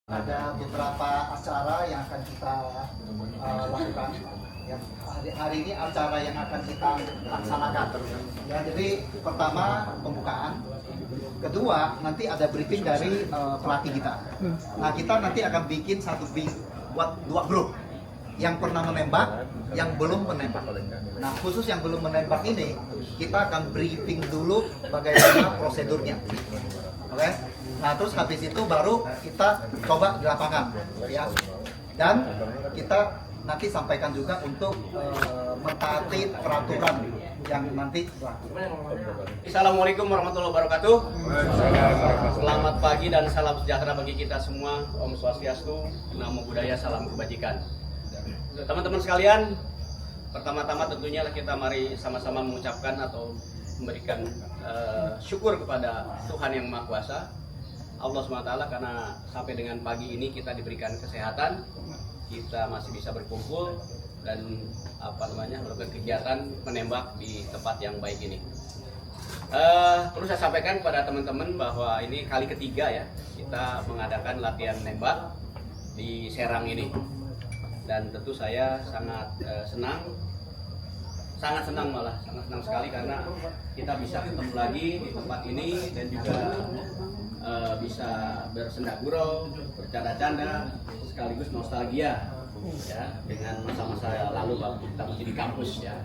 Ada beberapa acara yang akan kita lakukan. Ya, hari ini acara yang akan kita laksanakan. Ya, jadi pertama pembukaan, kedua nanti ada briefing dari pelatih kita. Nah, kita nanti akan bikin buat dua grup, yang pernah menembak, yang belum menembak. Nah, khusus yang belum menembak ini, kita akan briefing dulu bagaimana prosedurnya. Oke? Nah, terus habis itu baru kita coba di lapangan, ya. Dan kita nanti sampaikan juga untuk mentaati peraturan yang nanti berlaku. Assalamualaikum warahmatullahi wabarakatuh. Selamat pagi dan salam sejahtera bagi kita semua. Om Swastiastu, Namo Buddhaya, salam kebajikan. Teman-teman sekalian, pertama-tama tentunya kita mari sama-sama mengucapkan atau memberikan syukur kepada Tuhan Yang Maha Kuasa, Allah SWT, karena sampai dengan pagi ini kita diberikan kesehatan, kita masih bisa berkumpul dan melakukan kegiatan menembak di tempat yang baik ini. Perlu saya sampaikan kepada teman-teman bahwa ini kali ketiga ya kita mengadakan latihan nembak di Serang ini, dan tentu saya sangat senang sekali karena kita bisa ketemu lagi di tempat ini dan juga bisa bersenda gurau, bercanda-canda, sekaligus nostalgia ya dengan masa-masa lalu waktu kita masih di kampus ya.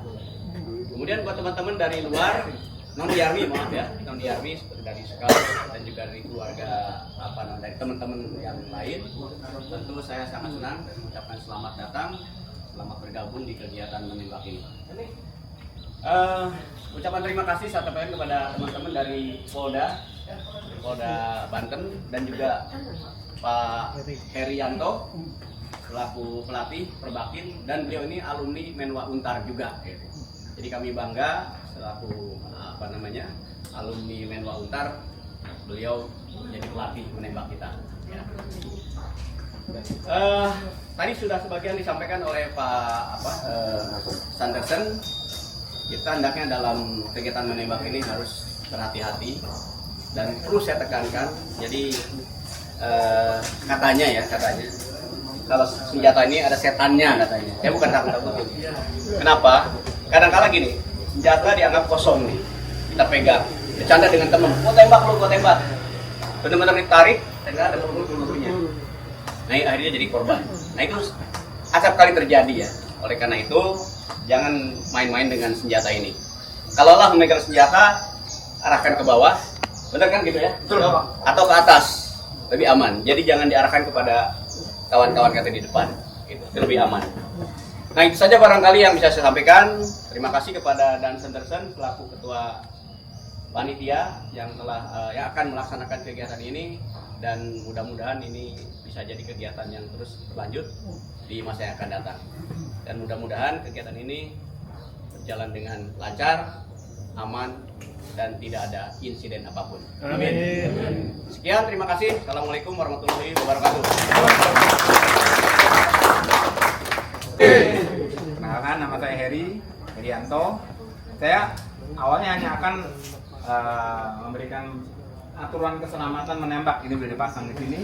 Kemudian buat teman-teman dari luar, non Yarmi, maaf ya, non Yarmi seperti dari Sekal dan juga dari keluarga dari teman-teman yang lain, tentu saya sangat senang dan mengucapkan selamat datang, selamat bergabung di kegiatan menembak ini. Ucapan terima kasih saya sampaikan kepada teman-teman dari Polda Banten dan juga Pak Herianto selaku pelatih Perbakin, dan beliau ini alumni Menwa Untar juga. Jadi kami bangga selaku alumni Menwa Untar, beliau menjadi pelatih menembak kita. Ya. Tadi sudah sebagian disampaikan oleh Pak Sanderson. Kita hendaknya dalam kegiatan menembak ini harus berhati-hati dan perlu saya tekankan. Jadi katanya kalau senjata ini ada setannya katanya. Saya bukan takut. Kenapa? Kadang-kala gini, senjata dianggap kosong nih, kita pegang, bercanda dengan teman, gua tembak. Benar-benar ditarik, tidak ada pelurunya. Nah, akhirnya jadi korban. Nah, itu acap kali terjadi ya. Oleh karena itu, jangan main-main dengan senjata ini. Kalau Allah memegang senjata, arahkan ke bawah, benar kan gitu ya? Betul. Atau ke atas, lebih aman. Jadi jangan diarahkan kepada kawan-kawan kita di depan, gitu. Itu lebih aman. Nah, itu saja barangkali yang bisa saya sampaikan. Terima kasih kepada Dan Sanderson selaku ketua panitia yang akan melaksanakan kegiatan ini, dan mudah-mudahan ini bisa jadi kegiatan yang terus berlanjut di masa yang akan datang. Dan mudah-mudahan kegiatan ini berjalan dengan lancar, aman, dan tidak ada insiden apapun. Amin. Sekian, terima kasih. Assalamualaikum warahmatullahi wabarakatuh. Perkenalkan, nama saya Herianto. Saya awalnya hanya akan memberikan aturan keselamatan menembak. Ini sudah dipasang di sini.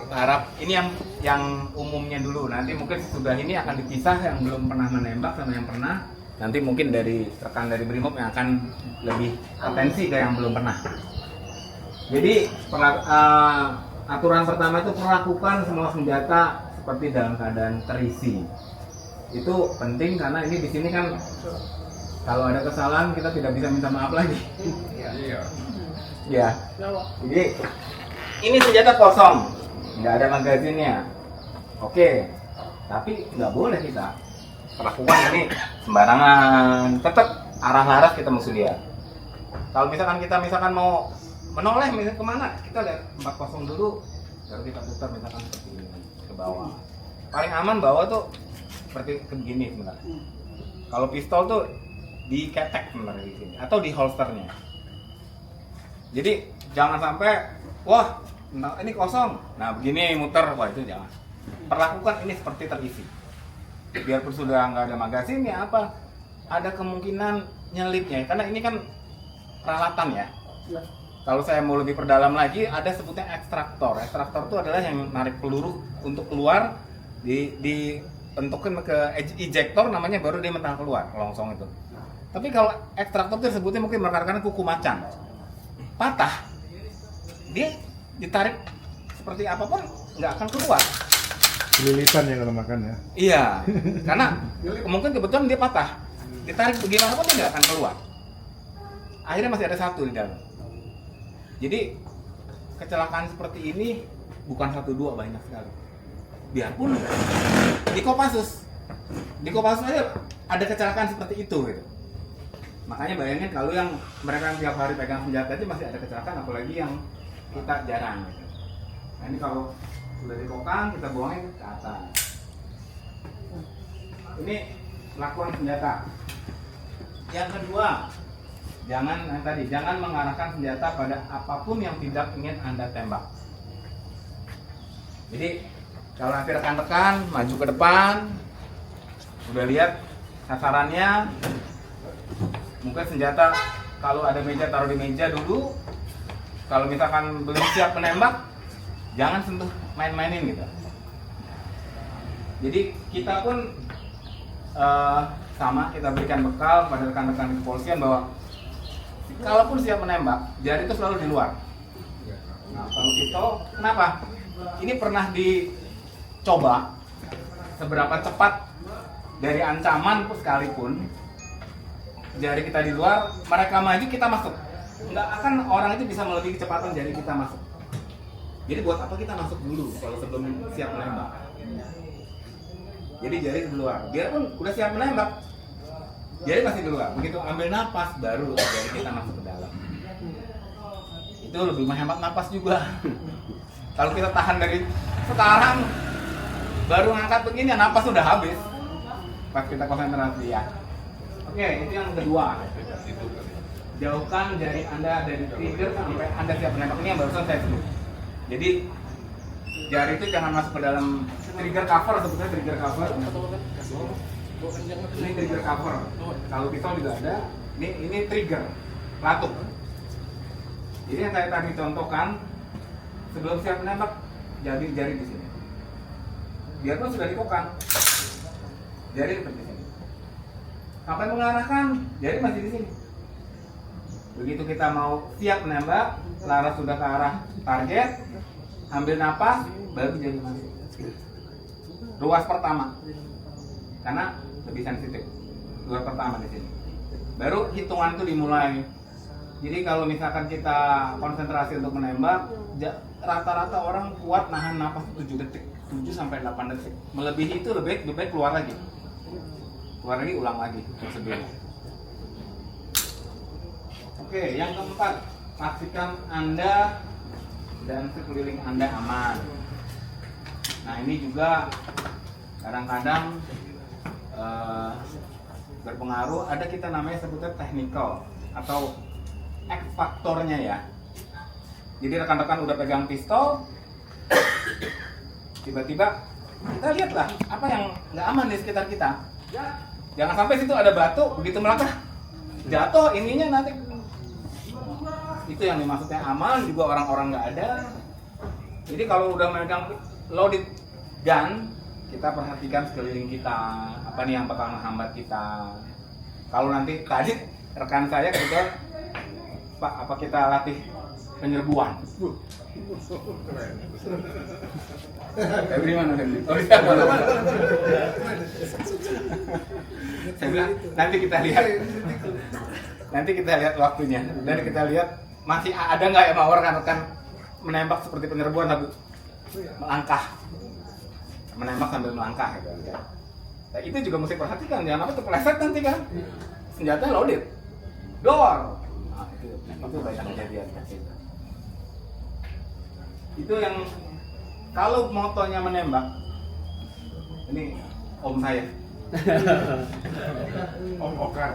Harap ini yang umumnya dulu. Nanti mungkin sudah ini akan dipisah yang belum pernah menembak sama yang pernah. Nanti mungkin dari rekan dari Brimob yang akan lebih atensi ke yang belum pernah. Jadi aturan pertama itu perlakukan semua senjata seperti dalam keadaan terisi. Itu penting karena ini di sini kan kalau ada kesalahan kita tidak bisa minta maaf lagi. Ya. Jadi ini senjata kosong, nggak ada magazinnya. Oke, tapi nggak boleh kita perlakukan ini sembarangan. Tetap arah laras kita mesti lihat. Kalau misalkan kita mau menoleh misalnya kemana, kita lihat tempat kosong dulu, baru kita putar misalkan seperti ini ke bawah. Paling aman bawah tuh seperti begini sebenarnya. Kalau pistol tuh diketek sebenarnya di sini atau di holsternya. Jadi jangan sampai wah ini kosong, nah begini muter, wah itu jangan. Perlakukan ini seperti terisi. Biarpun sudah nggak ada magazin ya apa, ada kemungkinan nyelipnya karena ini kan peralatan ya. kalau saya mau lebih perdalam lagi, ada sebutnya ekstraktor. Ekstraktor itu adalah yang narik peluru untuk keluar, dibentukin ke ejector, namanya baru dia mentah keluar, longsong itu. Tapi kalau ekstraktor itu sebutnya mungkin rekan-rekan kuku macan. Patah, dia ditarik seperti apapun nggak akan keluar. Lilitan yang kalau makan ya. Iya, karena mungkin kebetulan dia patah, ditarik bagaimanapun dia nggak akan keluar. Akhirnya masih ada satu di dalam. Jadi kecelakaan seperti ini bukan 1 2, banyak sekali. Biarpun di Kopassus aja ada kecelakaan seperti itu gitu. Makanya bayangin kalau yang mereka yang tiap hari pegang senjata aja masih ada kecelakaan, apalagi yang kita jarang gitu. Nah ini kalau sudah dikokang, kita buangin ke atas. Ini lakukan senjata. Yang kedua, jangan mengarahkan senjata pada apapun yang tidak ingin Anda tembak. Jadi kalau nanti rekan-rekan maju ke depan, udah lihat sasarannya, mungkin senjata kalau ada meja taruh di meja dulu. Kalau misalkan belum siap menembak, jangan sentuh, main-mainin gitu. Jadi kita pun sama, kita berikan bekal pada rekan-rekan di kepolisian bahwa kalaupun siap menembak, jari itu selalu di luar. Nah, kalau pistol, kenapa? Ini pernah dicoba seberapa cepat dari ancaman pun sekalipun, jari kita di luar, mereka maju, kita masuk. Nggak akan orang itu bisa melebihi kecepatan jari kita masuk. Jadi buat apa kita masuk dulu kalau sebelum siap menembak? Jadi jari di luar. Biarpun udah siap menembak, jari masih di luar. Begitu ambil napas, baru jari kita masuk ke dalam. Itu lebih menghemat napas juga. Kalau kita tahan dari sekarang, baru ngangkat begini, napas sudah habis. Pas kita konsentrasi ya. Oke, itu yang kedua. Jauhkan jari Anda dari trigger sampai Anda siap menembak. Ini yang barusan saya sebut. Jadi jari itu jangan masuk ke dalam trigger cover, sebetulnya trigger cover. Ini trigger cover. Kalau pistol juga ada. Ini trigger, latuk. Jadi yang saya tadi contohkan, sebelum siap menembak, jari di sini. Biarpun sudah dikokang, jari seperti ini. Sampai mengarahkan, jari masih di sini. Begitu kita mau siap menembak, laras sudah ke arah target, ambil napas, baru jari masuk. Ruas pertama, karena lebih sensitif. Ruas pertama di sini. Baru hitungan itu dimulai. Jadi kalau misalkan kita konsentrasi untuk menembak, rata-rata orang kuat nahan napas 7 detik, 7 sampai 8 detik. Melebihi itu lebih baik keluar lagi. Keluar lagi, ulang lagi prosedurnya. Oke, yang keempat, pastikan Anda dan sekeliling Anda aman. Nah ini juga kadang-kadang berpengaruh. Ada kita namanya sebutnya technical atau X faktornya ya. Jadi rekan-rekan udah pegang pistol, tiba-tiba kita lihatlah apa yang nggak aman di sekitar kita. Jangan sampai situ ada batu, begitu melangkah jatuh ininya nanti. Itu yang dimaksudnya aman, juga orang-orang nggak ada. Jadi kalau udah megang loaded gun, kita perhatikan sekeliling kita, apa nih yang bakal menghambat kita. Kalau nanti tadi rekan saya kebetulan, Pak, apa kita latih penyerbuan? Febri mana Febri? Oh iya. Saya bilang, nanti kita lihat waktunya dan kita lihat masih ada nggak ya mau rekan-rekan menembak seperti penyerbuan tapi melangkah, menembak sambil melangkah gitu ya. Nah, itu juga mesti perhatikan, jangan apa terpeleset nanti kan senjata loaded, door. Nah, itu banyak kejadian gitu. Itu yang kalau motonya menembak, ini om saya. Om Okar.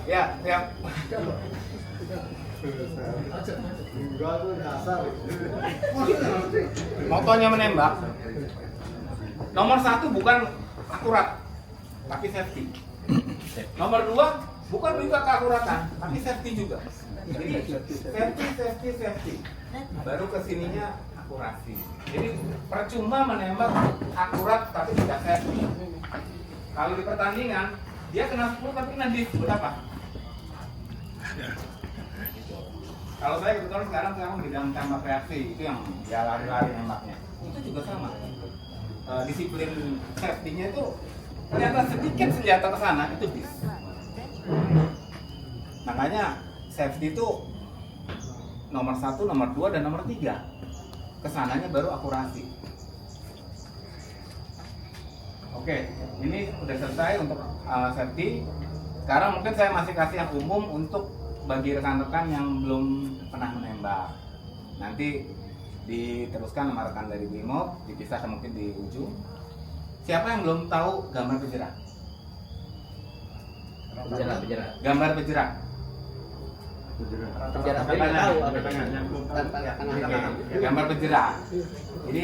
Ya, siap. Motonya menembak. Nomor 1 bukan akurat, tapi safety. Nomor 2 Bukan juga keakuratan, tapi safety juga. Jadi safety. Baru kesininya akurasi. Jadi percuma menembak akurat tapi tidak safety. Kalau di pertandingan dia kena 10 tapi kena di berapa? Kalau saya kebetulan sekarang di dalam tembak reaksi itu yang dia lari-lari nembaknya. Itu juga sama. Disiplin safety-nya itu ternyata sedikit senjata ke sana itu bis. Makanya safety itu nomor 1, nomor 2, dan nomor 3. Kesananya baru akurasi. Oke, ini udah selesai untuk safety. Sekarang mungkin saya masih kasih yang umum untuk bagi rekan-rekan yang belum pernah menembak. Nanti diteruskan sama rekan dari Brimob, dipisahkan mungkin di ujung. Siapa yang belum tahu gambar pejerah? Gambar pejerah. Gambar pejerah. Jadi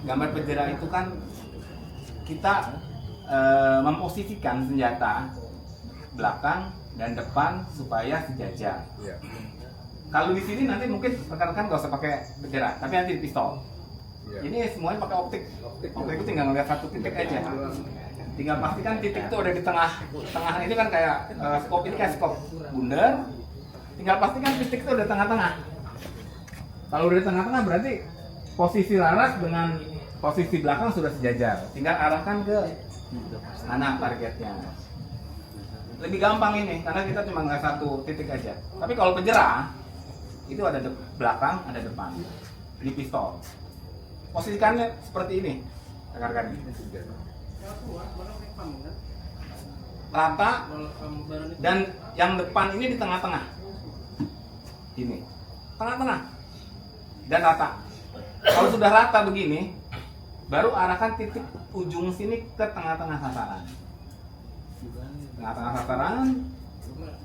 gambar pejerah itu kan kita memposisikan senjata belakang dan depan supaya sejajar. Kalau di sini nanti mungkin rekan-rekan nggak usah pakai pejerah, tapi nanti pistol. Ini semuanya pakai optik. Optik itu tinggal ngeliat satu titik aja. Tinggal pastikan titik itu ada di tengah. Tengah ini kan kayak scope, ini kayak scope bundar. Tinggal pastikan titik itu udah tengah-tengah. Kalau udah di tengah-tengah berarti posisi laras dengan posisi belakang sudah sejajar. Tinggal arahkan ke mana targetnya. Lebih gampang ini karena kita cuma ngeliat satu titik aja. Tapi kalau pejerah itu ada belakang, ada depan. Ini pistol. Posisikannya seperti ini, rekan-rekan. Rata dan yang depan ini di tengah-tengah. Ini, tengah-tengah dan rata. Kalau sudah rata begini, baru arahkan titik ujung sini ke tengah-tengah sasaran. Tengah-tengah sasaran.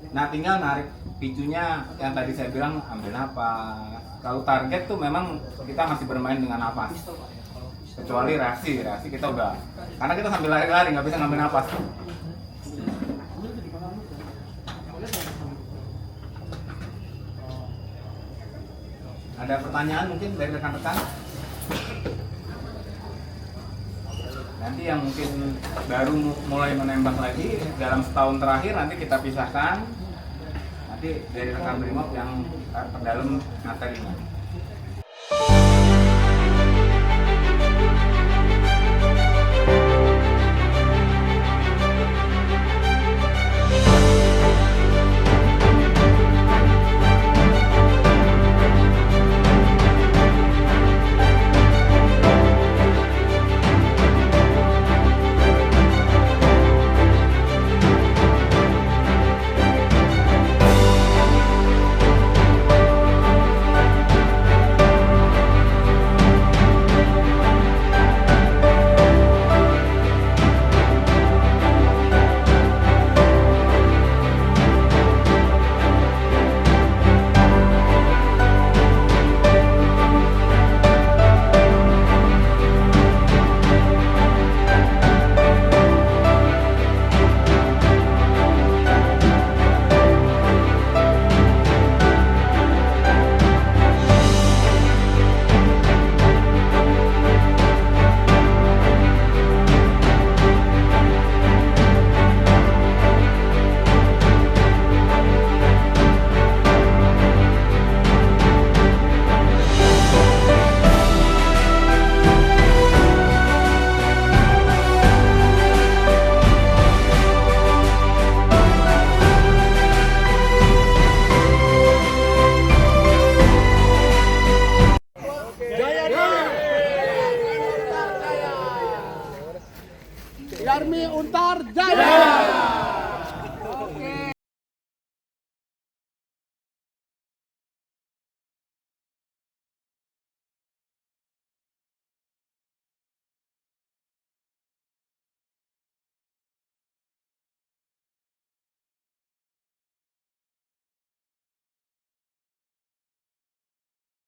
Nah, tinggal narik picunya yang tadi saya bilang ambil napas. Kalau target tuh memang kita masih bermain dengan napas. Kecuali reaksi kita udah. Karena kita sambil lari-lari nggak bisa ngambil napas. Ada pertanyaan mungkin dari rekan-rekan? Nanti yang mungkin baru mulai menembak lagi dalam setahun terakhir nanti kita pisahkan. Nanti dari rekan Brimob yang terdalam materinya.